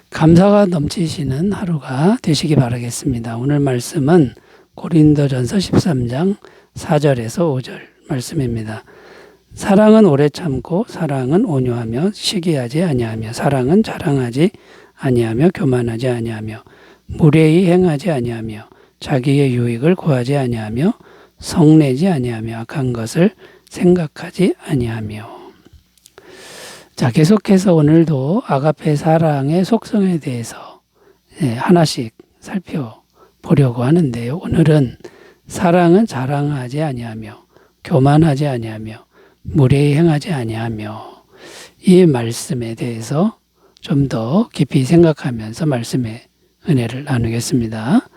감사가 넘치시는 하루가 되시기 바라겠습니다. 오늘 말씀은 고린도전서 13장 4절에서 5절 말씀입니다. 사랑은 오래 참고 사랑은 온유하며 시기하지 아니하며 사랑은 자랑하지 아니하며 교만하지 아니하며 무례히 행하지 아니하며 자기의 유익을 구하지 아니하며 성내지 아니하며 악한 것을 생각하지 아니하며. 자, 계속해서 오늘도 아가페 사랑의 속성에 대해서 하나씩 살펴보려고 하는데요. 오늘은 사랑은 자랑하지 아니하며 교만하지 아니하며 무례히 행하지 아니하며 이 말씀에 대해서 좀 더 깊이 생각하면서 말씀의 은혜를 나누겠습니다.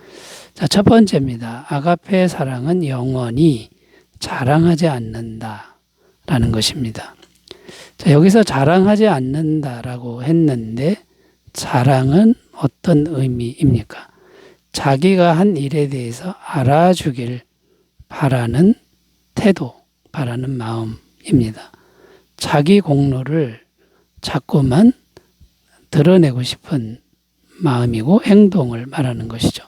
자, 첫 번째입니다. 아가페 사랑은 영원히 자랑하지 않는다라는 것입니다. 자, 여기서 자랑하지 않는다라고 했는데 자랑은 어떤 의미입니까? 자기가 한 일에 대해서 알아주길 바라는 태도, 바라는 마음입니다. 자기 공로를 자꾸만 드러내고 싶은 마음이고 행동을 말하는 것이죠.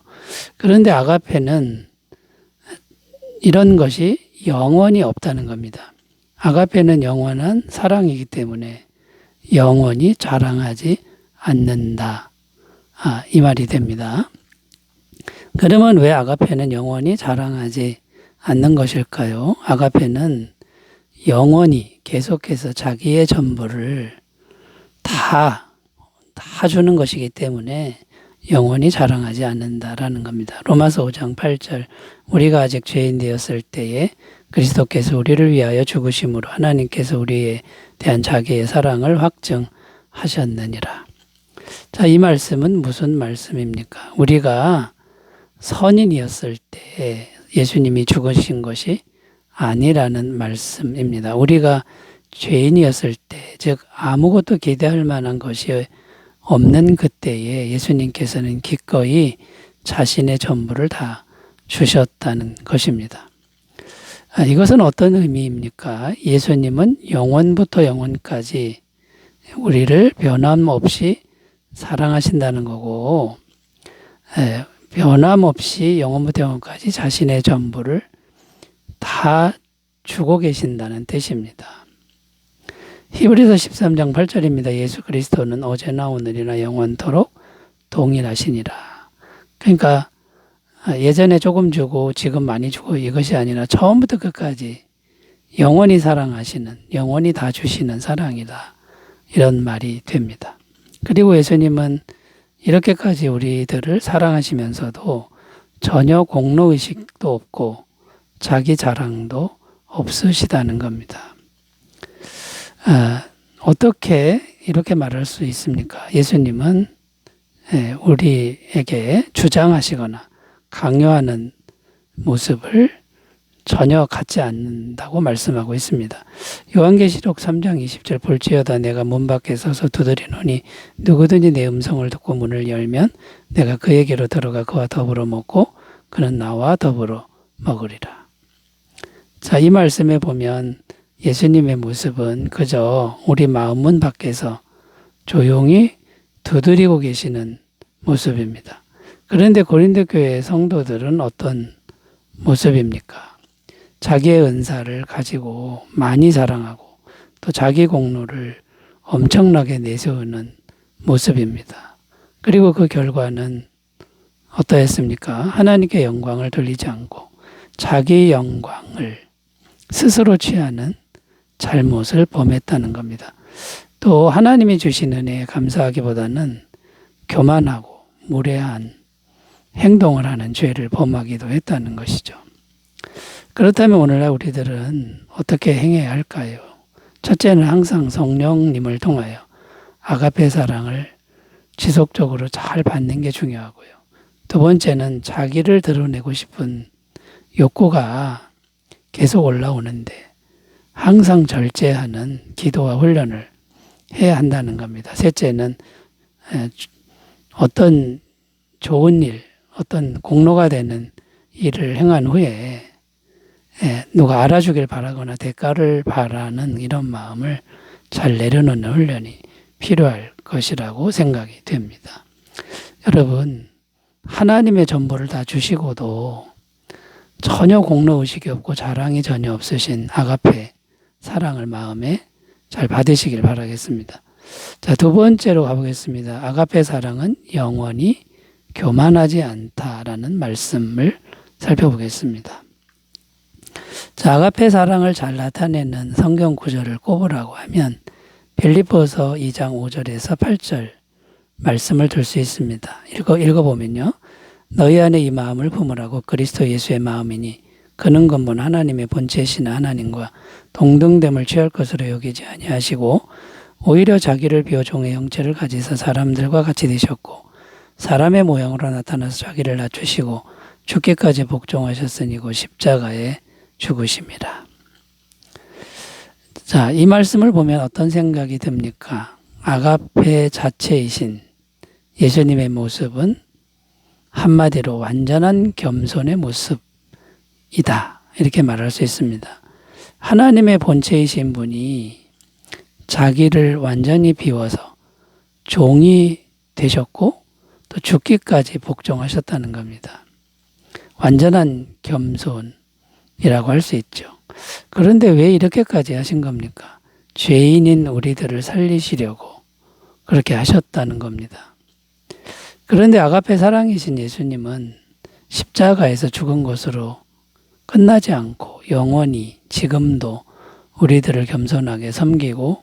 그런데 아가페는 이런 것이 영원히 없다는 겁니다. 아가페는 영원한 사랑이기 때문에 영원히 자랑하지 않는다. 이 말이 됩니다. 그러면 왜 아가페는 영원히 자랑하지 않는 것일까요? 아가페는 영원히 계속해서 자기의 전부를 다 주는 것이기 때문에 영원히 자랑하지 않는다라는 겁니다. 로마서 5장 8절 우리가 아직 죄인 되었을 때에 그리스도께서 우리를 위하여 죽으심으로 하나님께서 우리에 대한 자기의 사랑을 확증하셨느니라. 자, 이 말씀은 무슨 말씀입니까? 우리가 선인이었을 때 예수님이 죽으신 것이 아니라는 말씀입니다. 우리가 죄인이었을 때, 즉 아무것도 기대할 만한 것이 없는 그때에 예수님께서는 기꺼이 자신의 전부를 다 주셨다는 것입니다. 이것은 어떤 의미입니까? 예수님은 영원부터 영원까지 우리를 변함없이 사랑하신다는 거고, 변함없이 영원부터 영원까지 자신의 전부를 다 주고 계신다는 뜻입니다. 히브리서 13장 8절입니다. 예수 그리스도는 어제나 오늘이나 영원토록 동일하시니라. 그러니까 예전에 조금 주고 지금 많이 주고 이것이 아니라 처음부터 끝까지 영원히 사랑하시는, 영원히 다 주시는 사랑이다. 이런 말이 됩니다. 그리고 예수님은 이렇게까지 우리들을 사랑하시면서도 전혀 공로의식도 없고 자기 자랑도 없으시다는 겁니다. 어떻게 이렇게 말할 수 있습니까? 예수님은 우리에게 주장하시거나 강요하는 모습을 전혀 갖지 않는다고 말씀하고 있습니다. 요한계시록 3장 20절 볼지어다 내가 문 밖에 서서 두드리노니 누구든지 내 음성을 듣고 문을 열면 내가 그에게로 들어가 그와 더불어 먹고 그는 나와 더불어 먹으리라. 자, 이 말씀에 보면 예수님의 모습은 그저 우리 마음문 밖에서 조용히 두드리고 계시는 모습입니다. 그런데 고린도 교회의 성도들은 어떤 모습입니까? 자기의 은사를 가지고 많이 자랑하고 또 자기 공로를 엄청나게 내세우는 모습입니다. 그리고 그 결과는 어떠했습니까? 하나님께 영광을 돌리지 않고 자기 영광을 스스로 취하는 잘못을 범했다는 겁니다. 또 하나님이 주신 은혜에 감사하기보다는 교만하고 무례한 행동을 하는 죄를 범하기도 했다는 것이죠. 그렇다면 오늘날 우리들은 어떻게 행해야 할까요? 첫째는 항상 성령님을 통하여 아가페 사랑을 지속적으로 잘 받는 게 중요하고요. 두 번째는 자기를 드러내고 싶은 욕구가 계속 올라오는데 항상 절제하는 기도와 훈련을 해야 한다는 겁니다. 셋째는 어떤 좋은 일, 어떤 공로가 되는 일을 행한 후에 누가 알아주길 바라거나 대가를 바라는 이런 마음을 잘 내려놓는 훈련이 필요할 것이라고 생각이 됩니다. 여러분, 하나님의 전부를 다 주시고도 전혀 공로의식이 없고 자랑이 전혀 없으신 아가페 사랑을 마음에 잘 받으시길 바라겠습니다. 자, 두 번째로 가보겠습니다. 아가페 사랑은 영원히 교만하지 않다라는 말씀을 살펴보겠습니다. 자, 아가페 사랑을 잘 나타내는 성경 구절을 꼽으라고 하면 빌립보서 2장 5절에서 8절 말씀을 들 수 있습니다. 읽어보면요. 너희 안에 이 마음을 품으라고 그리스도 예수의 마음이니 그는 근본 하나님의 본체이신 하나님과 동등됨을 취할 것으로 여기지 아니하시고 오히려 자기를 비워 종의 형체를 가지사 사람들과 같이 되셨고 사람의 모양으로 나타나서 자기를 낮추시고 죽기까지 복종하셨으니 곧 십자가에 죽으심이라. 자, 이 말씀을 보면 어떤 생각이 듭니까? 아가페 자체이신 예수님의 모습은 한마디로 완전한 겸손의 모습이다. 이렇게 말할 수 있습니다. 하나님의 본체이신 분이 자기를 완전히 비워서 종이 되셨고 또 죽기까지 복종하셨다는 겁니다. 완전한 겸손이라고 할 수 있죠. 그런데 왜 이렇게까지 하신 겁니까? 죄인인 우리들을 살리시려고 그렇게 하셨다는 겁니다. 그런데 아가페 사랑이신 예수님은 십자가에서 죽은 것으로 끝나지 않고 영원히 지금도 우리들을 겸손하게 섬기고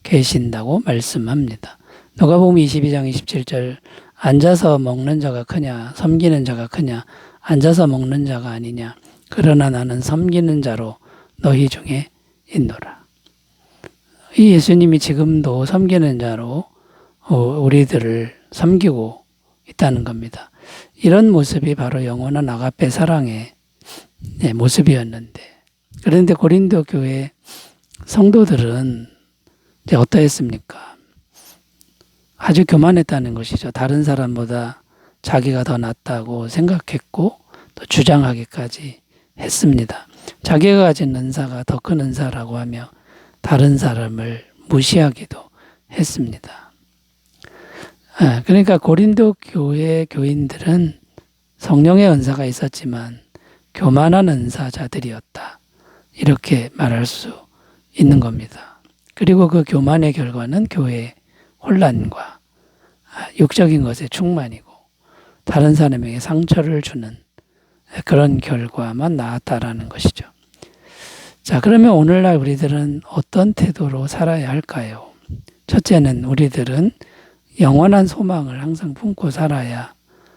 계신다고 말씀합니다. 누가복음 22장 27절 앉아서 먹는 자가 크냐 섬기는 자가 크냐 앉아서 먹는 자가 아니냐 그러나 나는 섬기는 자로 너희 중에 있노라. 이 예수님이 지금도 섬기는 자로 우리들을 섬기고 있다는 겁니다. 이런 모습이 바로 영원한 아가페 사랑의 모습이었는데 그런데 고린도 교회 성도들은 이제 어떠했습니까? 아주 교만했다는 것이죠. 다른 사람보다 자기가 더 낫다고 생각했고 또 주장하기까지 했습니다. 자기가 가진 은사가 더 큰 은사라고 하며 다른 사람을 무시하기도 했습니다. 그러니까 고린도 교회 교인들은 성령의 은사가 있었지만 교만한 은사자들이었다. 이렇게 말할 수 있는 겁니다. 그리고 그 교만의 결과는 교회의 혼란과 육적인 것의 충만이고 다른 사람에게 상처를 주는 그런 결과만 나왔다라는 것이죠. 자, 그러면 오늘날 우리들은 어떤 태도로 살아야 할까요? 첫째는 우리들은 영원한 소망을 항상 품고 살아야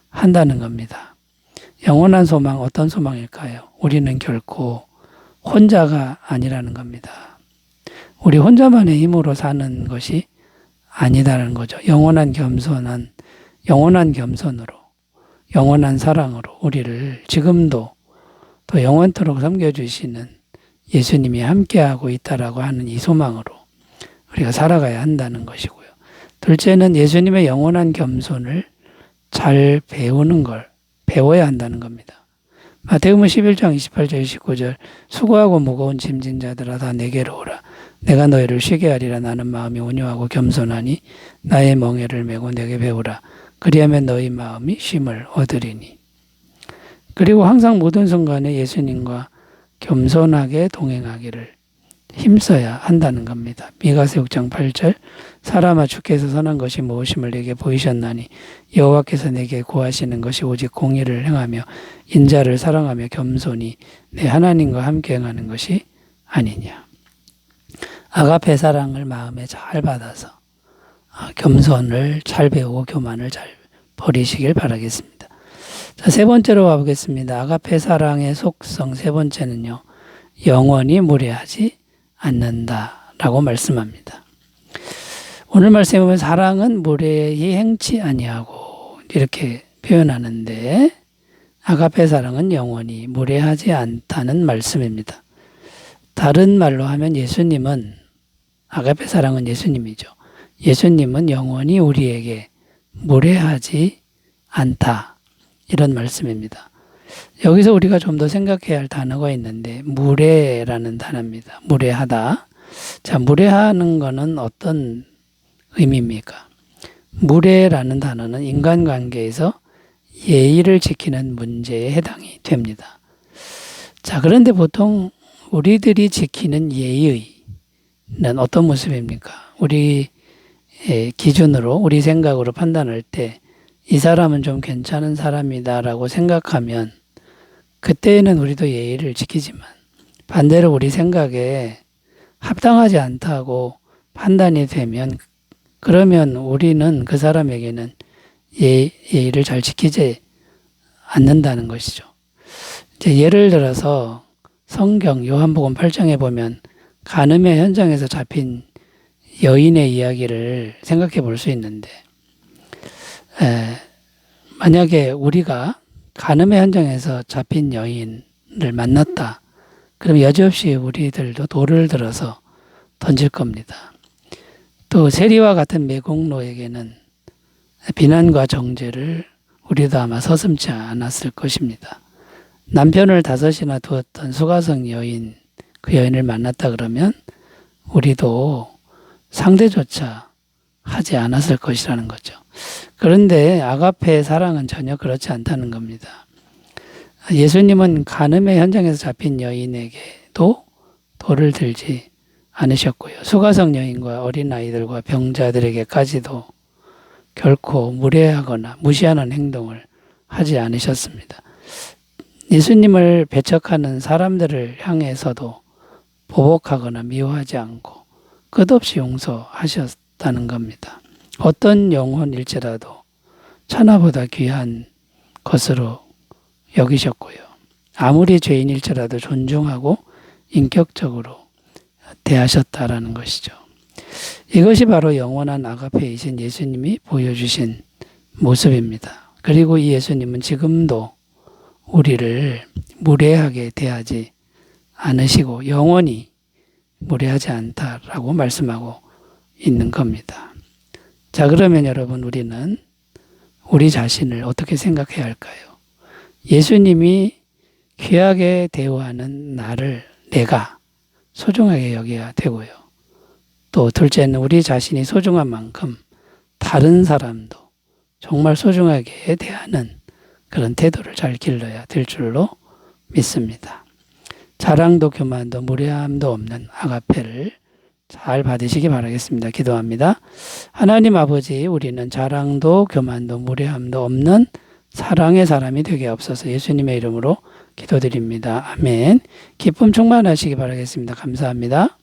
한다는 겁니다. 영원한 소망, 어떤 소망일까요? 우리는 결코 혼자가 아니라는 겁니다. 우리 혼자만의 힘으로 사는 것이 아니다라는 거죠. 영원한 겸손으로, 영원한 사랑으로 우리를 지금도 또 영원토록 섬겨주시는 예수님이 함께하고 있다라고 하는 이 소망으로 우리가 살아가야 한다는 것이고요. 둘째는 예수님의 영원한 겸손을 잘 배워야 한다는 겁니다. 마태복음 11장 28절 29절 수고하고 무거운 짐진 자들아 다 내게로 오라. 내가 너희를 쉬게 하리라. 나는 마음이 온유하고 겸손하니 나의 멍에를 메고 내게 배우라. 그리하면 너희 마음이 쉼을 얻으리니. 그리고 항상 모든 순간에 예수님과 겸손하게 동행하기를 힘써야 한다는 겁니다. 미가서 6장 8절 사람아 주께서 선한 것이 무엇임을 내게 보이셨나니 여호와께서 내게 구하시는 것이 오직 공의를 행하며 인자를 사랑하며 겸손히 내 하나님과 함께 행하는 것이 아니냐. 아가페 사랑을 마음에 잘 받아서 겸손을 잘 배우고 교만을 잘 버리시길 바라겠습니다. 자, 세 번째로 가보겠습니다. 아가페 사랑의 속성 세 번째는요. 영원히 무례하지 않는다라고 말씀합니다. 오늘 말씀에 보면 사랑은 무례히 행치 아니하고 이렇게 표현하는데 아가페 사랑은 영원히 무례하지 않다는 말씀입니다. 다른 말로 하면 예수님은 아가페 사랑은 예수님이죠. 예수님은 영원히 우리에게 무례하지 않다. 이런 말씀입니다. 여기서 우리가 좀 더 생각해야 할 단어가 있는데 무례라는 단어입니다. 무례하다. 자, 무례하는 거는 어떤 의미입니까? 무례라는 단어는 인간관계에서 예의를 지키는 문제에 해당이 됩니다. 자, 그런데 보통 우리들이 지키는 예의는 어떤 모습입니까? 우리 기준으로, 우리 생각으로 판단할 때 이 사람은 좀 괜찮은 사람이다라고 생각하면 그때는 우리도 예의를 지키지만 반대로 우리 생각에 합당하지 않다고 판단이 되면 그러면 우리는 그 사람에게는 예의를 잘 지키지 않는다는 것이죠. 이제 예를 들어서 성경 요한복음 8장에 보면 간음의 현장에서 잡힌 여인의 이야기를 생각해 볼 수 있는데 만약에 우리가 간음의 현장에서 잡힌 여인을 만났다. 그럼 여지없이 우리들도 돌을 들어서 던질 겁니다. 또 세리와 같은 매국노에게는 비난과 정죄를 우리도 아마 서슴지 않았을 것입니다. 남편을 5이나 두었던 수가성 여인, 그 여인을 만났다 그러면 우리도 상대조차 하지 않았을 것이라는 거죠. 그런데 아가페의 사랑은 전혀 그렇지 않다는 겁니다. 예수님은 간음의 현장에서 잡힌 여인에게도 돌을 들지 않으셨고요. 수가성 여인과 어린아이들과 병자들에게까지도 결코 무례하거나 무시하는 행동을 하지 않으셨습니다. 예수님을 배척하는 사람들을 향해서도 보복하거나 미워하지 않고 끝없이 용서하셨다는 겁니다. 어떤 영혼일지라도 천하보다 귀한 것으로 여기셨고요. 아무리 죄인일지라도 존중하고 인격적으로 대하셨다라는 것이죠. 이것이 바로 영원한 아가페이신 예수님이 보여주신 모습입니다. 그리고 이 예수님은 지금도 우리를 무례하게 대하지 않으시고 영원히 무례하지 않다라고 말씀하고 있는 겁니다. 자, 그러면 여러분 우리는 우리 자신을 어떻게 생각해야 할까요? 예수님이 귀하게 대우하는 나를 내가 소중하게 여겨야 되고요. 또 둘째는 우리 자신이 소중한 만큼 다른 사람도 정말 소중하게 대하는 그런 태도를 잘 길러야 될 줄로 믿습니다. 자랑도 교만도 무례함도 없는 아가페를 잘 받으시기 바라겠습니다. 기도합니다. 하나님 아버지, 우리는 자랑도 교만도 무례함도 없는 사랑의 사람이 되게 없어서 예수님의 이름으로 기도드립니다. 아멘. 기쁨 충만하시기 바라겠습니다. 감사합니다.